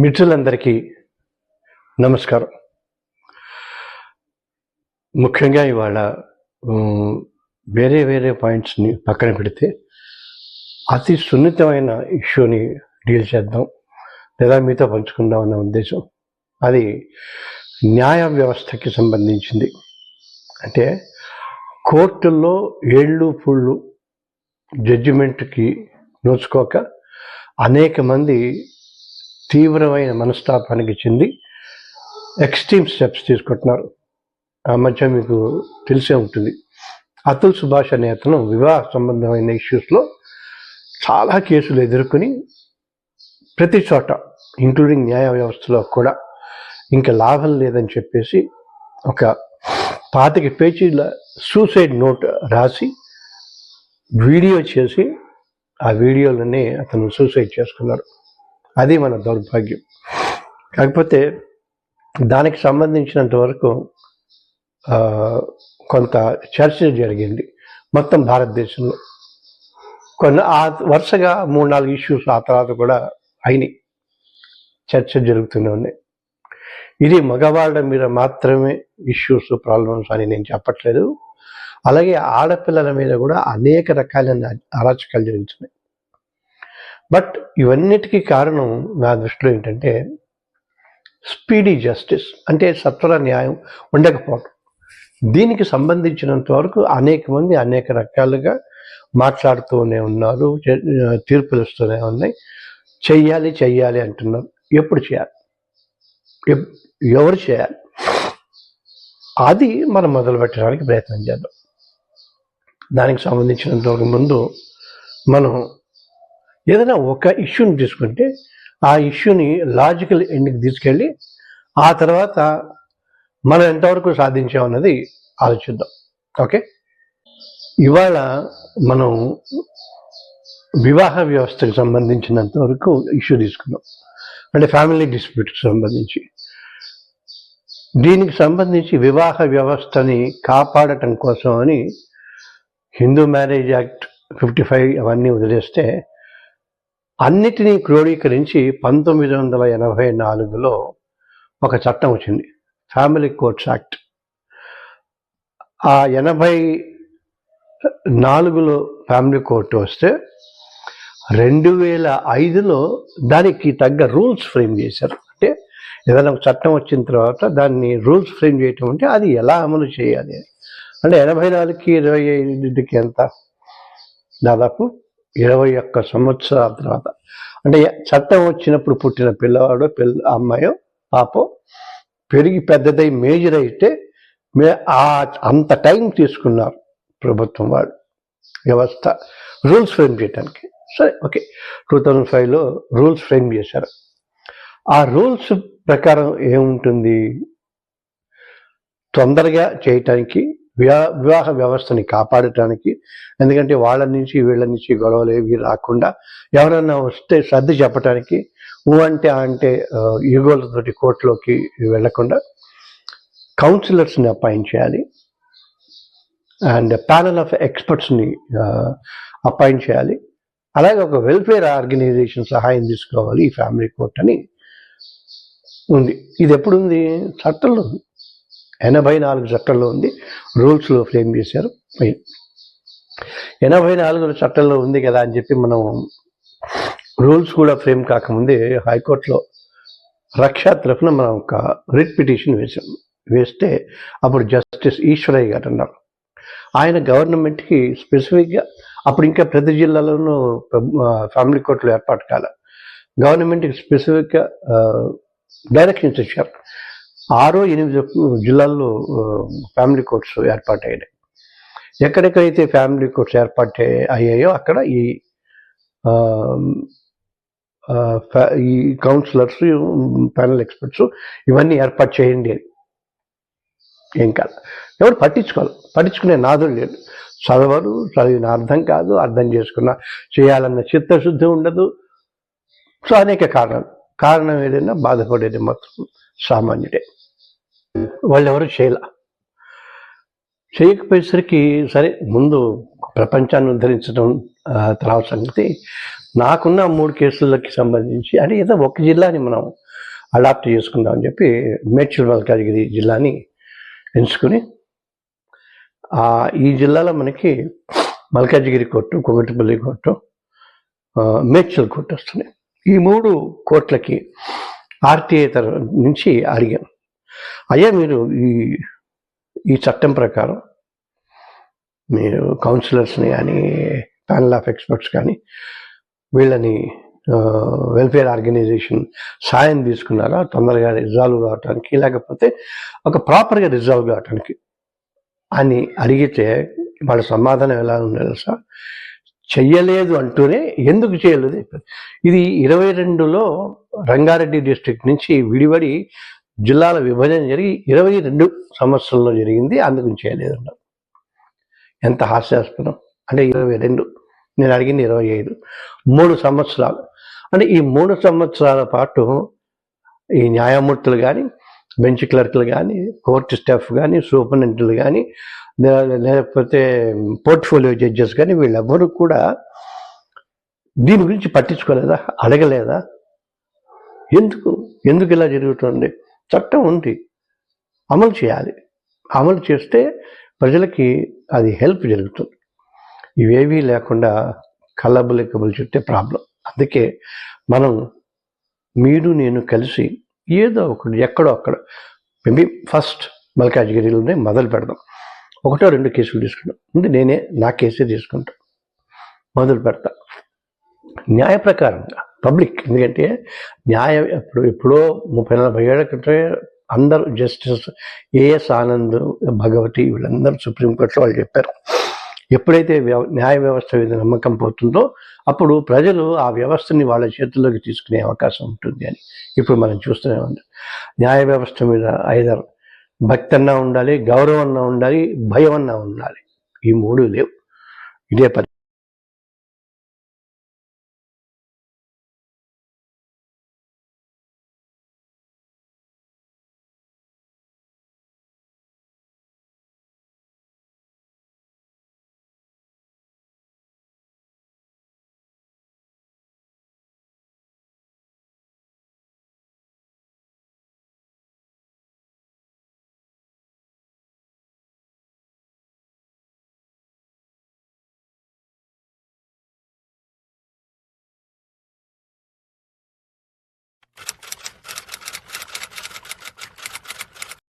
మిత్రులందరికీ నమస్కారం. ముఖ్యంగా ఇవాళ వేరే వేరే పాయింట్స్ని పక్కన పెడితే అతి సున్నితమైన ఇష్యూని డీల్ చేద్దాం లేదా మీతో పంచుకుందాం అన్న ఉద్దేశం. అది న్యాయ వ్యవస్థకి సంబంధించింది. అంటే కోర్టుల్లో ఏళ్ళు పుళ్ళు జడ్జిమెంట్కి నోచుకోక అనేక మంది తీవ్రమైన మనస్తాపానికి చెంది ఎక్స్ట్రీమ్ స్టెప్స్ తీసుకుంటున్నారు. ఆ మధ్య మీకు తెలిసే ఉంటుంది, అతుల్ సుభాష్ అనే అతను వివాహ సంబంధమైన ఇష్యూస్లో చాలా కేసులు ఎదుర్కొని ప్రతి చోట ఇంక్లూడింగ్ న్యాయ వ్యవస్థలో కూడా ఇంకా లాభం లేదని చెప్పేసి ఒక 25 పేజీల సూసైడ్ నోట్ రాసి వీడియో చేసి ఆ వీడియోలోనే అతను సూసైడ్ చేసుకున్నాడు. అది మన దౌర్భాగ్యం. కాకపోతే దానికి సంబంధించినంత వరకు కొంత చర్చ జరిగింది మొత్తం భారతదేశంలో. ఆ వరుసగా 3-4 ఇష్యూస్ ఆ తర్వాత కూడా అయినాయి, చర్చ జరుగుతూనే ఉన్నాయి. ఇది మగవాళ్ళ మీద మాత్రమే ఇష్యూస్ ప్రాబ్లమ్స్ అని నేను చెప్పట్లేదు. అలాగే ఆడపిల్లల మీద కూడా అనేక రకాలైన అరాచకాలు జరుగుతున్నాయి. బట్ ఇవన్నిటికీ కారణం నా దృష్టిలో ఏంటంటే స్పీడీ జస్టిస్, అంటే సత్వర న్యాయం ఉండకపోవడం. దీనికి సంబంధించినంత వరకు అనేక మంది అనేక రకాలుగా మాట్లాడుతూనే ఉన్నారు, తీర్పులు ఇస్తూనే ఉన్నాయి. చెయ్యాలి చెయ్యాలి అంటున్నారు. ఎప్పుడు చేయాలి, ఎవరు చేయాలి, అది మనం మొదలు పెట్టడానికి ప్రయత్నం చేద్దాం. దానికి సంబంధించినంత వరకు ముందు మనం ఏదైనా ఒక ఇష్యూని తీసుకుంటే ఆ ఇష్యూని లాజికల్ ఎండ్కి తీసుకెళ్ళి ఆ తర్వాత మనం ఎంతవరకు సాధించామన్నది ఆలోచిద్దాం. ఓకే, ఇవాళ మనం వివాహ వ్యవస్థకు సంబంధించినంత వరకు ఇష్యూ తీసుకున్నాం, అంటే ఫ్యామిలీ డిస్ప్యూట్కి సంబంధించి. దీనికి సంబంధించి వివాహ వ్యవస్థని కాపాడటం కోసం అని హిందూ మ్యారేజ్ యాక్ట్ 55 అవన్నీ వదిలేస్తే అన్నిటినీ క్రోడీకరించి 1984లో ఒక చట్టం వచ్చింది, ఫ్యామిలీ కోర్ట్స్ యాక్ట్. ఆ 84లో ఫ్యామిలీ కోర్టు వస్తే 2005లో దానికి తగ్గ రూల్స్ ఫ్రేమ్ చేశారు. అంటే ఏదైనా ఒక చట్టం వచ్చిన తర్వాత దాన్ని రూల్స్ ఫ్రేమ్ చేయటం అంటే అది ఎలా అమలు చేయాలి. అంటే 84కి 25కి ఎంత, దాదాపు 21 సంవత్సరాల తర్వాత. అంటే చట్టం వచ్చినప్పుడు పుట్టిన పిల్లవాడో అమ్మాయో పాపో పెరిగి పెద్దదై మేజర్ అయితే అంత టైం తీసుకున్నారు ప్రభుత్వం వాళ్ళు వ్యవస్థ రూల్స్ ఫ్రేమ్ చేయడానికి. సరే, ఓకే, 2005లో రూల్స్ ఫ్రేమ్ చేశారు. ఆ రూల్స్ ప్రకారం ఏముంటుంది, తొందరగా చేయటానికి, వివాహ వ్యవస్థని కాపాడటానికి, ఎందుకంటే వాళ్ళ నుంచి వీళ్ళ నుంచి గొడవలు ఏవి రాకుండా, ఎవరన్నా వస్తే సర్ది చెప్పడానికి, అంటే ఈగోలతోటి కోర్టులోకి వెళ్లకుండా కౌన్సిలర్స్ని అపాయింట్ చేయాలి అండ్ ప్యానల్ ఆఫ్ ఎక్స్పర్ట్స్ని అపాయింట్ చేయాలి. అలాగే ఒక వెల్ఫేర్ ఆర్గనైజేషన్ సహాయం తీసుకోవాలి ఈ ఫ్యామిలీ కోర్ట్ అని ఉంది. ఇది ఎప్పుడు ఉంది, చట్టంలో ఉంది, 84 చట్టంలో ఉంది, రూల్స్లో ఫ్రేమ్ చేశారు. 84 చట్టంలో ఉంది కదా అని చెప్పి మనం రూల్స్ కూడా ఫ్రేమ్ కాకముందే హైకోర్టులో రక్ష తరఫున మనం ఒక రిట్ పిటిషన్ వేస్తే అప్పుడు జస్టిస్ ఈశ్వరయ్య గారు అన్నారు. ఆయన గవర్నమెంట్కి స్పెసిఫిక్గా, అప్పుడు ఇంకా ప్రతి జిల్లాలోనూ ఫ్యామిలీ కోర్టులు ఏర్పాటు కాల, గవర్నమెంట్కి స్పెసిఫిక్గా డైరెక్షన్స్ ఇచ్చారు. 6-8 జిల్లాల్లో ఫ్యామిలీ కోర్ట్స్ ఏర్పాటయ్యాయి. ఎక్కడెక్కడైతే ఫ్యామిలీ కోర్ట్స్ అయ్యాయో అక్కడ ఈ కౌన్సిలర్స్, ప్యానల్ ఎక్స్పర్ట్స్ ఇవన్నీ ఏర్పాటు చేయండి అని. ఏం కాదు, ఎవరు పట్టించుకునే నాదుడు లేదు. చదవరు, చదివిన అర్థం కాదు, అర్థం చేసుకున్న చేయాలన్న చిత్తశుద్ధి ఉండదు. సో అనేక కారణం ఏదైనా బాధపడేది మాత్రం సామాన్యుడే. వాళ్ళు ఎవరు చేయకపోయేసరికి సరే, ముందు ప్రపంచాన్ని ఉద్ధరించడం తర్వాత సంగతి. నాకున్న 3 కేసులకి సంబంధించి, అంటే ఏదో ఒక జిల్లాని మనం అడాప్ట్ చేసుకుందామని చెప్పి మేడ్చల్ మల్కాజ్గిరి జిల్లాని ఎంచుకుని ఈ జిల్లాలో మనకి Malkajgiri court, Kukatpally court, Medchal court వస్తున్నాయి. ఈ 3 కోర్టులకి ఆర్టీఐ నుంచి అడిగాను, అయ్యా మీరు ఈ చట్టం ప్రకారం మీరు కౌన్సిలర్స్ని కానీ ప్యానల్ ఆఫ్ ఎక్స్పర్ట్స్ కానీ వీళ్ళని వెల్ఫేర్ ఆర్గనైజేషన్ సాయం తీసుకున్నారా తొందరగా రిజాల్వ్ కావటానికి, లేకపోతే ఒక ప్రాపర్గా రిజాల్వ్ కావటానికి అని అడిగితే వాళ్ళ సమాధానం ఎలా ఉండదు సార్, చెయ్యలేదు అంటూనే ఎందుకు చేయలేదు. ఇది 22లో రంగారెడ్డి డిస్ట్రిక్ట్ నుంచి విడివడి జిల్లాల విభజన జరిగి 22 సంవత్సరంలో జరిగింది, అందుకు చేయలేదు అన్నారు. ఎంత హాస్యాస్పదం. అంటే 22, నేను అడిగింది 25, 3 సంవత్సరాలు. అంటే ఈ 3 సంవత్సరాల పాటు ఈ న్యాయమూర్తులు కానీ, బెంచ్ క్లర్క్లు కానీ, కోర్టు స్టాఫ్ కానీ, సూపరింటెండెంట్లు కానీ, లేకపోతే పోర్ట్ఫోలియో జడ్జెస్ కానీ వీళ్ళెవ్వరూ కూడా దీని గురించి పట్టించుకోలేదా, అడగలేదా? ఎందుకు ఇలా జరుగుతుంది? చట్టం ఉంది, అమలు చేయాలి. అమలు చేస్తే ప్రజలకి అది హెల్ప్ జరుగుతుంది. ఇవేవీ లేకుండా కల్లబులికబులు చెప్తే ప్రాబ్లం. అందుకే మనం మీరు నేను కలిసి ఏదో ఒకటి ఎక్కడో అక్కడ మేబీ ఫస్ట్ మల్కాజ్గిరిలోనే మొదలు పెడదాం. 1-2 కేసులు తీసుకుంటాం. ముందు నేనే నా కేసే తీసుకుంటా, మొదలు పెడతా న్యాయ ప్రకారంగా పబ్లిక్. ఎందుకంటే న్యాయం ఎప్పుడో 30-40 ఏళ్ల క్రితమే అందరూ జస్టిస్ ఏఎస్ ఆనంద్, భగవతి వీళ్ళందరూ సుప్రీంకోర్టులో వాళ్ళు చెప్పారు, ఎప్పుడైతే న్యాయ వ్యవస్థ మీద నమ్మకం పోతుందో అప్పుడు ప్రజలు ఆ వ్యవస్థని వాళ్ళ చేతుల్లోకి తీసుకునే అవకాశం ఉంటుంది అని ఇప్పుడు మనం చూస్తూనే ఉన్నాం. న్యాయ వ్యవస్థ మీద ఐదర్ భక్తి అన్నా ఉండాలి, గౌరవం అన్నా ఉండాలి, భయం అన్నా ఉండాలి. ఈ 3 లేవు. ఇదే